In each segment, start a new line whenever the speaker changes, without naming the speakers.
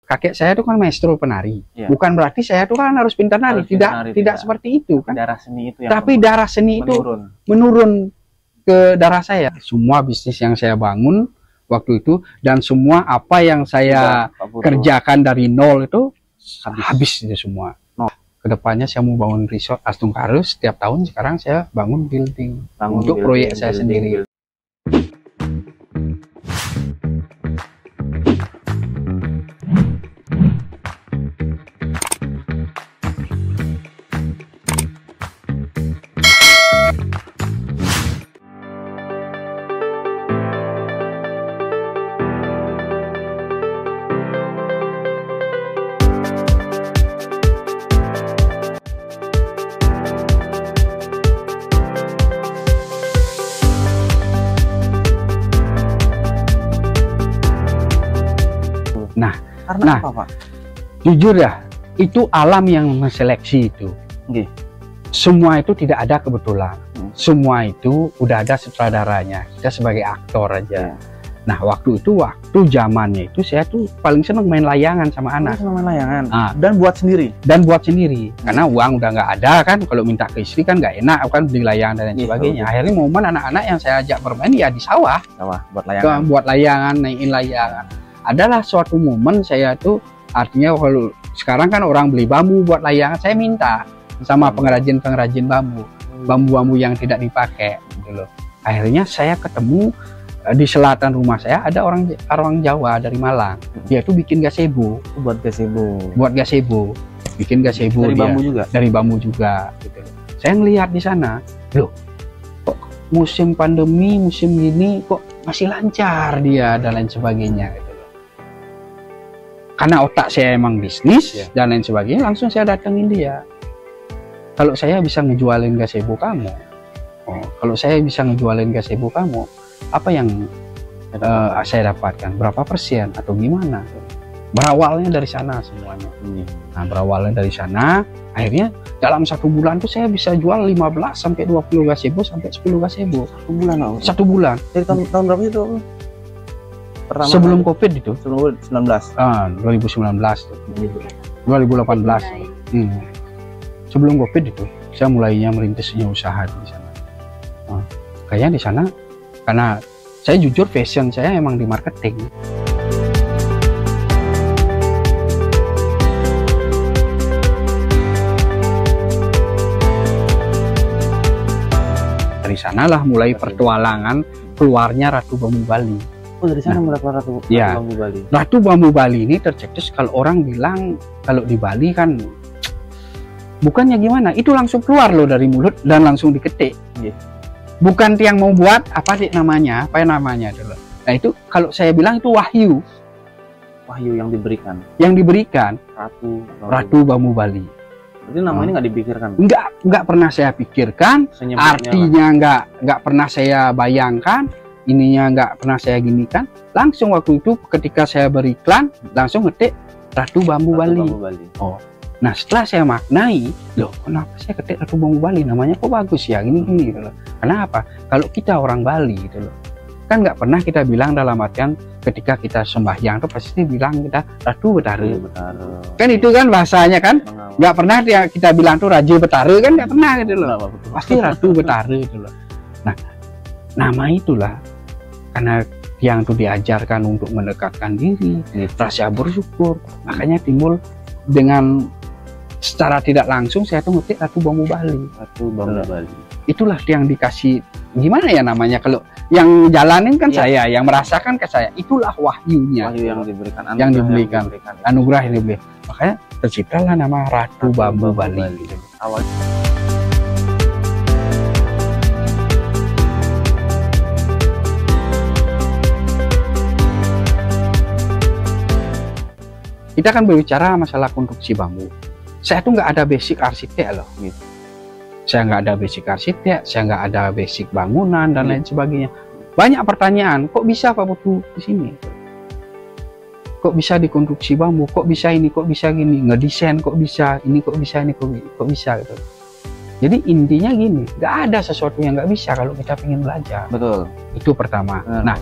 kakek saya itu kan maestro penari.
Ya.
Bukan berarti saya tuh kan harus pintar nari.
Harus pintar nari,
Tidak
tidak.
seperti itu kan.
Darah seni itu yang
Tapi darah seni itu menurun ke darah saya. Semua bisnis yang saya bangun waktu itu dan semua apa yang saya kerjakan dari nol itu habis itu semua. Kedepannya saya mau bangun resort Astungkarus setiap tahun. Sekarang saya bangun building untuk proyek saya sendiri.
Karena apa, Pak?
Jujur ya, itu alam yang menseleksi itu.
Okay.
Semua itu tidak ada kebetulan. Semua itu udah ada sutradaranya. Kita sebagai aktor aja. Nah, waktu zamannya itu saya tuh paling seneng main layangan sama anak.
Main layangan. Dan buat sendiri.
Karena uang udah nggak ada kan. Kalau minta ke istri kan nggak enak kan beli layangan dan lain sebagainya. Akhirnya momen anak-anak yang saya ajak bermain ya di sawah. Buat layangan, naikin layangan. Adalah suatu momen saya tuh, artinya kalau sekarang kan orang beli bambu buat layangan, saya minta sama pengrajin-pengrajin bambu yang tidak dipakai gitu loh. Akhirnya saya ketemu di selatan rumah saya ada orang Jawa dari Malang. Dia tuh bikin gazebo. Buat gazebo. Bikin gazebo dari bambu juga gitu loh. Saya ngelihat di sana, loh kok musim pandemi, musim gini kok masih lancar dia dan lain sebagainya gitu. Karena otak saya emang bisnis dan lain sebagainya, langsung saya datengin dia. Kalau saya bisa ngejualin gazebo kamu, apa yang saya dapatkan? Berapa persen atau gimana? Berawalnya dari sana semuanya. Nah, berawalnya dari sana, akhirnya dalam 1 bulan tuh saya bisa jual 15 sampai 20 gazebo sampai 10 gazebo. 1 bulan.
Dari tahun berapa itu?
Sebelum COVID itu
2019
tuh. 2018 sebelum COVID itu saya mulainya merintisnya usaha di sana. Kayaknya di sana karena saya jujur fashion saya emang di marketing. Dari sanalah mulai pertualangan keluarnya Ratu Bambu Bali.
Dari sana mulai Ratu Bambu Bali.
Ratu Bambu Bali ini tercetus kalau orang bilang kalau di Bali kan bukannya gimana, itu langsung keluar loh dari mulut dan langsung diketik. Bukan tiang mau buat apa namanya dulu. Nah itu kalau saya bilang itu wahyu
yang diberikan.
Ratu Bambu Bali.
Jadi namanya nggak dipikirkan?
Nggak pernah saya pikirkan. Artinya nggak pernah saya bayangkan. Ininya nggak pernah saya ginikan, langsung waktu itu ketika saya beriklan langsung ngetik Ratu Bambu Bali. Nah setelah saya maknai, loh kenapa saya ketik Ratu Bambu Bali, namanya kok bagus ya gini gitu loh. Kenapa? Kalau kita orang Bali gitu loh, kan nggak pernah kita bilang dalam artian ketika kita sembahyang tuh pasti bilang kita Ratu Betara. Kan itu kan bahasanya kan, nggak pernah kita bilang tuh Raja Betara kan nggak pernah gitu loh. Pasti Ratu Betara gitu loh. Nah nama itulah karena yang itu diajarkan untuk mendekatkan diri, rasa bersyukur, makanya timbul dengan secara tidak langsung saya tuh ngetik Ratu Bambu Bali. Itulah yang dikasih gimana ya namanya, kalau yang jalanin kan saya, yang merasakan ke saya, itulah wahyunya.
Wahyu yang diberikan,
anugerah yang diberikan. Makanya terciptalah nama Ratu Bambu Bali. Kita akan berbicara masalah konstruksi bambu. Saya tuh nggak ada basic arsitek loh. Saya nggak ada basic arsitek, saya nggak ada basic bangunan dan lain sebagainya. Banyak pertanyaan, kok bisa Pak Putu di sini? Kok bisa dikonstruksi bambu? Kok bisa ini? Kok bisa gini? Ngedesain kok bisa? Ini kok bisa? Ini kok bisa? Gitu. Jadi intinya gini, nggak ada sesuatu yang nggak bisa kalau kita pengen belajar.
Betul.
Itu pertama. Nah,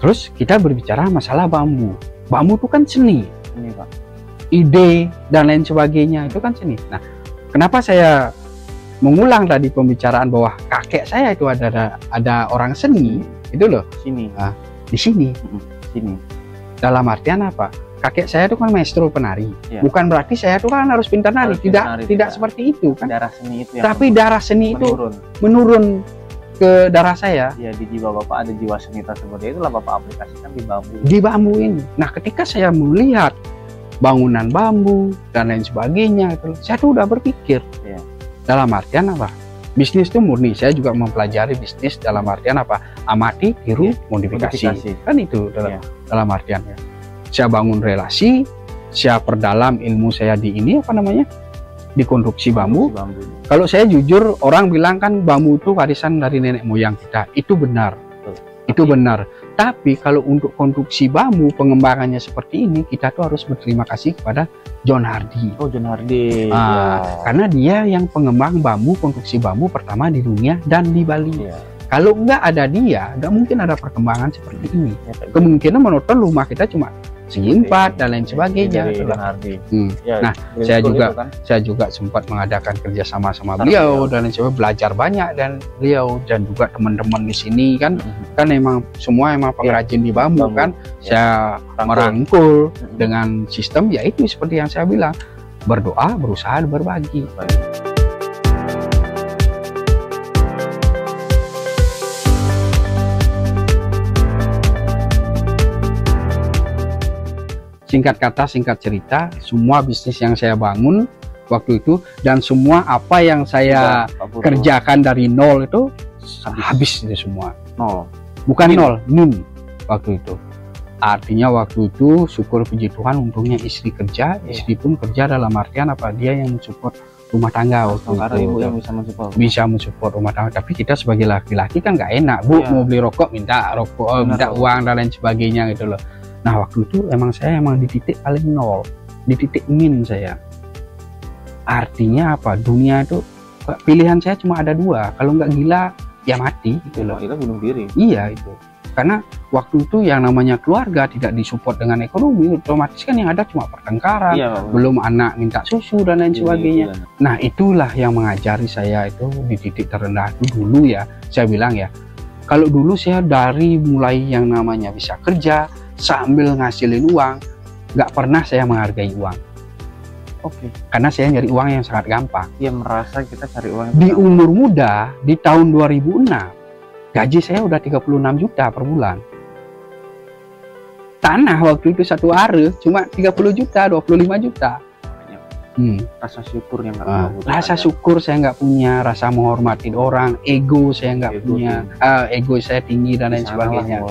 terus kita berbicara masalah bambu. Bambu itu kan seni.
seni, Pak.
ide dan lain sebagainya itu kan seni. Nah, kenapa saya mengulang tadi pembicaraan bahwa kakek saya itu ada orang seni itu loh.
Sini.
Nah, di sini.
Sini.
Dalam artian apa? Kakek saya itu kan maestro penari.
Ya.
Bukan berarti saya itu kan harus pintar nari. Tidak seperti itu kan.
Darah seni itu yang
Tapi darah seni itu
menurun.
menurun ke darah saya.
Ya, di jiwa Bapak ada jiwa seni tersebut. Itulah Bapak aplikasikan di bambu.
Di bambu ini. Nah, ketika saya melihat bangunan bambu dan lain sebagainya itu, saya tuh udah berpikir.
Ya.
Dalam artian apa? Bisnis itu murni. Saya juga mempelajari bisnis dalam artian apa? Amati, tiru, modifikasi. Kan itu dalam artiannya. Saya bangun relasi, saya perdalam ilmu saya di ini apa namanya? Di konstruksi bambu. Kalau saya jujur, orang bilang kan bambu itu warisan dari nenek moyang kita. Itu benar. Itu benar. Tapi kalau untuk konstruksi bambu pengembangannya seperti ini, kita tuh harus berterima kasih kepada John Hardy.
Oh, John Hardy.
Karena dia yang pengembang bambu, konstruksi bambu pertama di dunia dan di Bali.
Ya.
Kalau nggak ada dia, nggak mungkin ada perkembangan seperti ini. Kemungkinan menonton rumah kita cuma segi empat dan lain sebagainya.
Ya,
nah, saya juga sempat mengadakan kerjasama sama beliau dan lain sebagainya, belajar banyak dan beliau dan juga teman-teman di sini kan emang semua emang pengrajin di bambu kan. Saya merangkul dengan sistem yaitu seperti yang saya bilang, berdoa, berusaha, berbagi. Singkat kata, singkat cerita, semua bisnis yang saya bangun waktu itu dan semua apa yang saya kerjakan dari nol itu habis itu semua.
Nol.
Bukan nol, min waktu itu. Artinya waktu itu syukur puji Tuhan untungnya istri kerja, istri pun kerja dalam artian apa? Dia yang mensupport rumah tangga waktu itu.
Ibu yang
bisa mensupport rumah tangga. Tapi kita sebagai laki-laki kan nggak enak, Bu, mau beli rokok minta rokok, minta uang dan lain sebagainya gitu loh. Nah, waktu itu saya emang di titik paling nol, di titik min saya. Artinya apa? Dunia itu pilihan saya cuma ada dua. Kalau nggak gila ya mati gitu loh.
Kita bunuh diri.
Iya itu. Karena waktu itu yang namanya keluarga tidak disupport dengan ekonomi, otomatis kan yang ada cuma pertengkaran, belum anak minta susu dan lain sebagainya. Nah, itulah yang mengajari saya itu di titik terendah itu dulu ya. Saya bilang ya, kalau dulu saya dari mulai yang namanya bisa kerja sambil ngasilin uang, nggak pernah saya menghargai uang.
Oke.
Karena saya nyari uang yang sangat gampang.
Dia merasa kita cari uang
di umur muda, di tahun 2006, gaji saya udah 36 juta per bulan. Tanah waktu itu satu are cuma 30 juta, 25 juta.
Rasa syukur yang
rasa syukur saya nggak punya, rasa menghormati orang, ego saya nggak punya, ego saya tinggi dan lain sebagainya.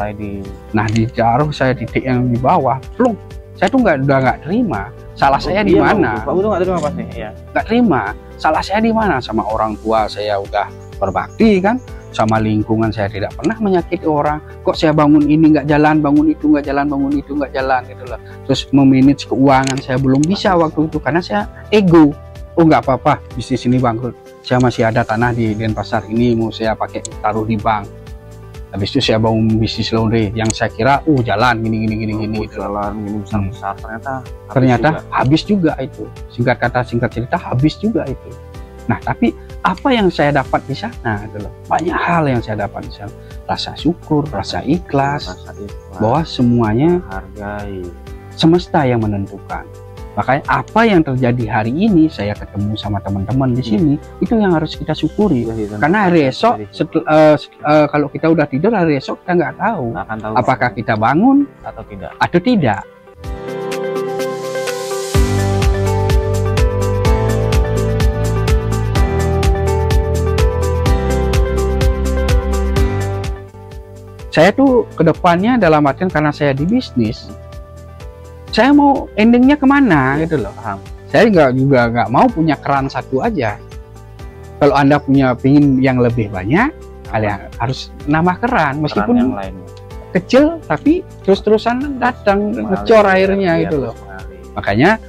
Nah, ditaruh saya titik yang di bawah, plung, saya tuh udah nggak terima. Salah saya di mana?
Pak udah nggak terima pasti, ya.
Nggak terima. Salah saya di mana? Sama orang tua saya udah berbakti kan, sama lingkungan saya tidak pernah menyakiti orang. Kok saya bangun ini nggak jalan, bangun itu nggak jalan, bangun itu nggak jalan gitu loh. Terus memanage keuangan saya belum bisa waktu itu karena saya ego. Oh nggak apa-apa, bisnis ini bangkrut. Saya masih ada tanah di Denpasar ini mau saya pakai taruh di bank. Habis itu saya bangun bisnis laundry yang saya kira jalan gini gitu.
Jalan gini besar
ternyata habis juga itu. Singkat kata singkat cerita habis juga itu. Nah, tapi apa yang saya dapat di sana adalah banyak hal yang saya dapat di sana. Rasa syukur, rasa ikhlas, bahwa semuanya
hargai.
Semesta yang menentukan. Makanya apa yang terjadi hari ini, saya ketemu sama teman-teman di sini, itu yang harus kita syukuri. Karena hari esok, kalau kita udah tidur hari esok kita nggak tahu apakah kita bangun atau tidak. Saya tuh kedepannya dalam artian karena saya di bisnis, saya mau endingnya kemana gitu loh. Saya nggak mau punya keran satu aja. Kalau Anda pingin yang lebih banyak, kalian harus nambah keran meskipun
yang lain
kecil, tapi terus-terusan datang ngecor airnya gitu loh. Makanya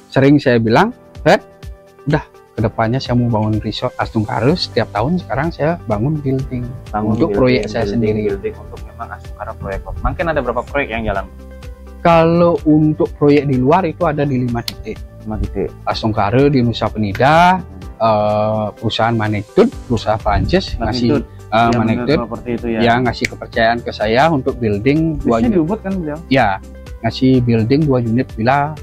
sering saya bilang, udah kedepannya saya mau bangun resort Astungkara setiap tahun. Sekarang saya bangun building untuk proyek saya sendiri.
Untuk memang Astungkara proyek. Mungkin ada berapa proyek yang jalan?
Kalau untuk proyek di luar itu ada di 5 titik.
5 titik.
Astongkare di Nusa Penida, perusahaan Magnitude, perusahaan Prancis ngasih Magnitude
seperti itu ya.
Ya ngasih kepercayaan ke saya untuk building 2 unit.
Di Ubud kan beliau?
Ya, ngasih building 2 unit villa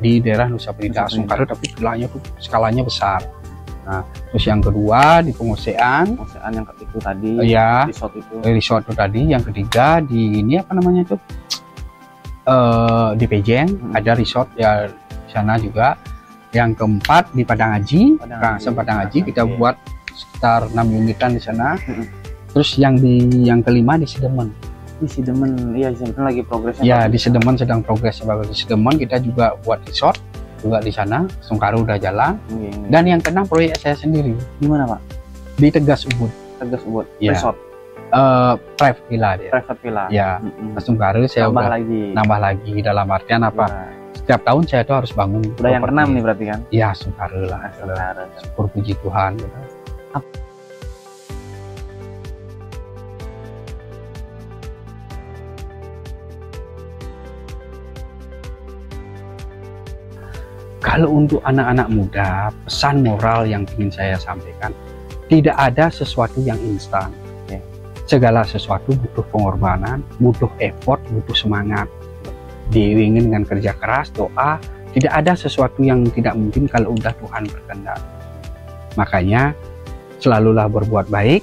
di daerah Nusa Penida Astongkare, tapi villanya tuh skalanya besar. Nah, terus yang kedua di Pengosean
yang itu tadi,
ya,
resort
itu tadi. Yang ketiga di ini apa namanya itu, di Pejeng ada resort ya di sana juga. Yang keempat di Padang Haji, Padang Haji kita buat sekitar 6 unitan di sana. Terus yang kelima di Sidemen.
Di Sidemen, iya, Sidemen lagi progresnya.
Ya, di Sidemen sedang progres bagus. Di Sidemen kita juga buat resort juga di sana. Astongkare udah jalan. Dan yang keenam proyek saya sendiri.
Di mana, Pak?
Di Tegas Ubud.
Tegas Ubud.
Ya.
Resort.
Private villa dia.
Private villa.
Ya. Astongkare saya nambah lagi dalam artian apa? Ya. Setiap tahun saya tuh harus bangun.
Udah yang keenam nih berarti kan?
Ya, Astongkare lah. Syukur puji Tuhan. Gitu. Kalau untuk anak-anak muda, pesan moral yang ingin saya sampaikan, tidak ada sesuatu yang instan. Segala sesuatu butuh pengorbanan, butuh effort, butuh semangat. Diiringi dengan kerja keras, doa. Tidak ada sesuatu yang tidak mungkin kalau udah Tuhan berkehendak. Makanya selalulah berbuat baik.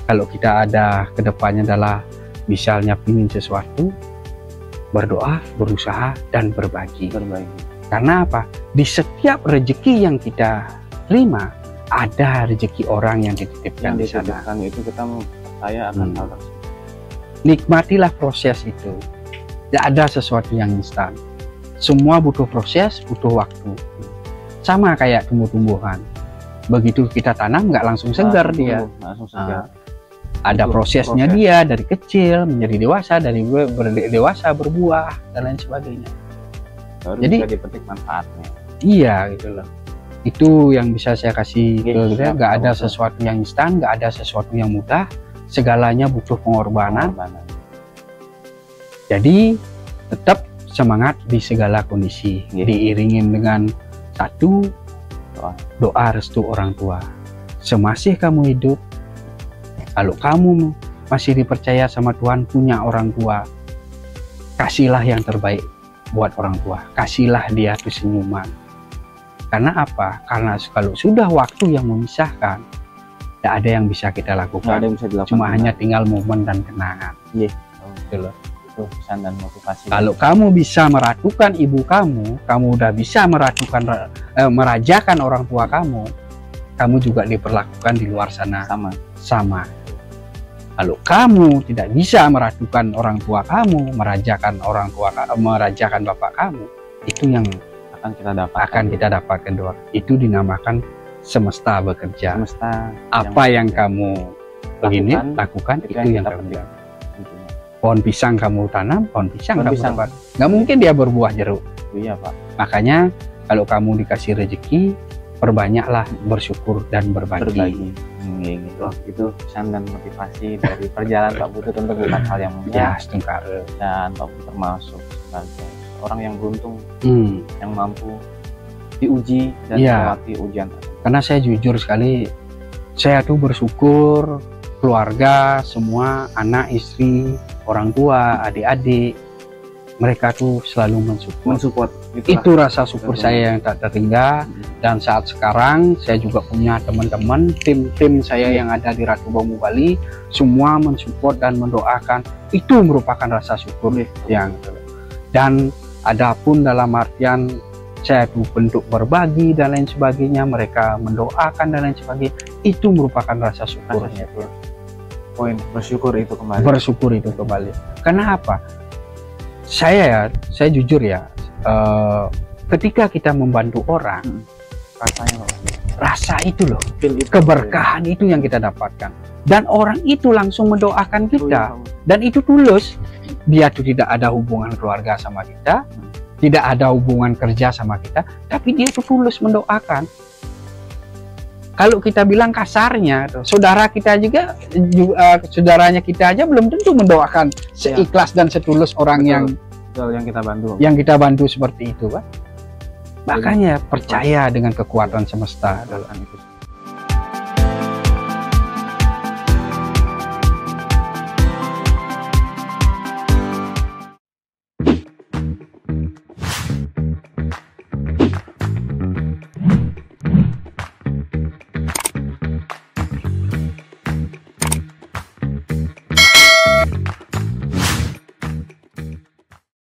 Kalau kita ada kedepannya adalah misalnya ingin sesuatu, berdoa, berusaha, dan berbagi. Karena apa? Di setiap rezeki yang kita terima, ada rezeki orang yang dititipkan di sana.
Itu kita percaya akan hal tersebut.
Nikmatilah proses itu. Tidak ada sesuatu yang instan. Semua butuh proses, butuh waktu. Sama kayak tumbuh-tumbuhan. Begitu kita tanam, nggak langsung segar dia. Ada prosesnya dia dari kecil menjadi dewasa, dari dewasa berbuah dan lain sebagainya.
Jadi bisa dipetik manfaatnya.
Iya gitu loh. Itu yang bisa saya kasih ke kita. Nggak ada sesuatu yang instan, nggak ada sesuatu yang mudah. Segalanya butuh pengorbanan. Jadi tetap semangat di segala kondisi. Diiringin dengan satu doa restu orang tua. Semasih kamu hidup, kalau kamu masih dipercaya sama Tuhan punya orang tua, kasihlah yang terbaik buat orang tua, kasihlah dia tuh senyuman. Karena apa? Karena kalau sudah waktu yang memisahkan, tidak ada yang bisa kita lakukan. Cuma hanya tinggal momen dan kenangan. Gitu loh.
Itu pesan dan motivasi.
Kalau kamu bisa meragukan ibu kamu udah bisa merajakan orang tua kamu juga diperlakukan di luar sana sama. Kalau kamu tidak bisa meragukan orang tua kamu, merajakan bapak kamu, itu yang akan kita dapatkan doa. Itu dinamakan semesta bekerja. Apa yang kamu lakukan itu yang kamu dapat. Pohon pisang kamu tanam, pohon pisang kamu dapat. Nggak mungkin dia berbuah jeruk.
Iya, Pak.
Makanya kalau kamu dikasih rezeki, perbanyaklah bersyukur dan berbagi.
Itu pesan dan motivasi dari perjalanan Pak Putu, tentu bukan hal yang mudah.
Ya, Astongkare.
Dan Pak Putu termasuk sebagai orang yang beruntung, yang mampu diuji dan melewati ujian tersebut.
Karena saya jujur sekali, saya tuh bersyukur keluarga semua, anak, istri, orang tua, adik-adik, mereka tuh selalu mensupport. Itu rasa syukur saya yang tak terhingga. Dan saat sekarang saya juga punya teman-teman, tim saya yang ada di Ratu Bambu Bali, semua mensupport dan mendoakan. Itu merupakan rasa syukur yang. Dan adapun dalam artian saya tuh bentuk berbagi dan lain sebagainya, mereka mendoakan dan lain sebagainya, itu merupakan rasa syukur.
Poin bersyukur itu kembali.
Bersyukur itu kembali. Karena apa? Saya jujur ya, ketika kita membantu orang, rasa itu loh, keberkahan itu yang kita dapatkan, dan orang itu langsung mendoakan kita, dan itu tulus. Dia tuh tidak ada hubungan keluarga sama kita, tidak ada hubungan kerja sama kita, tapi dia tuh tulus mendoakan. Kalau kita bilang kasarnya, saudara kita juga, saudaranya kita aja belum tentu mendoakan seikhlas dan setulus orang yang
Betul, yang kita bantu.
Yang kita bantu seperti itu, Pak. Makanya percaya dengan kekuatan semesta.
Itu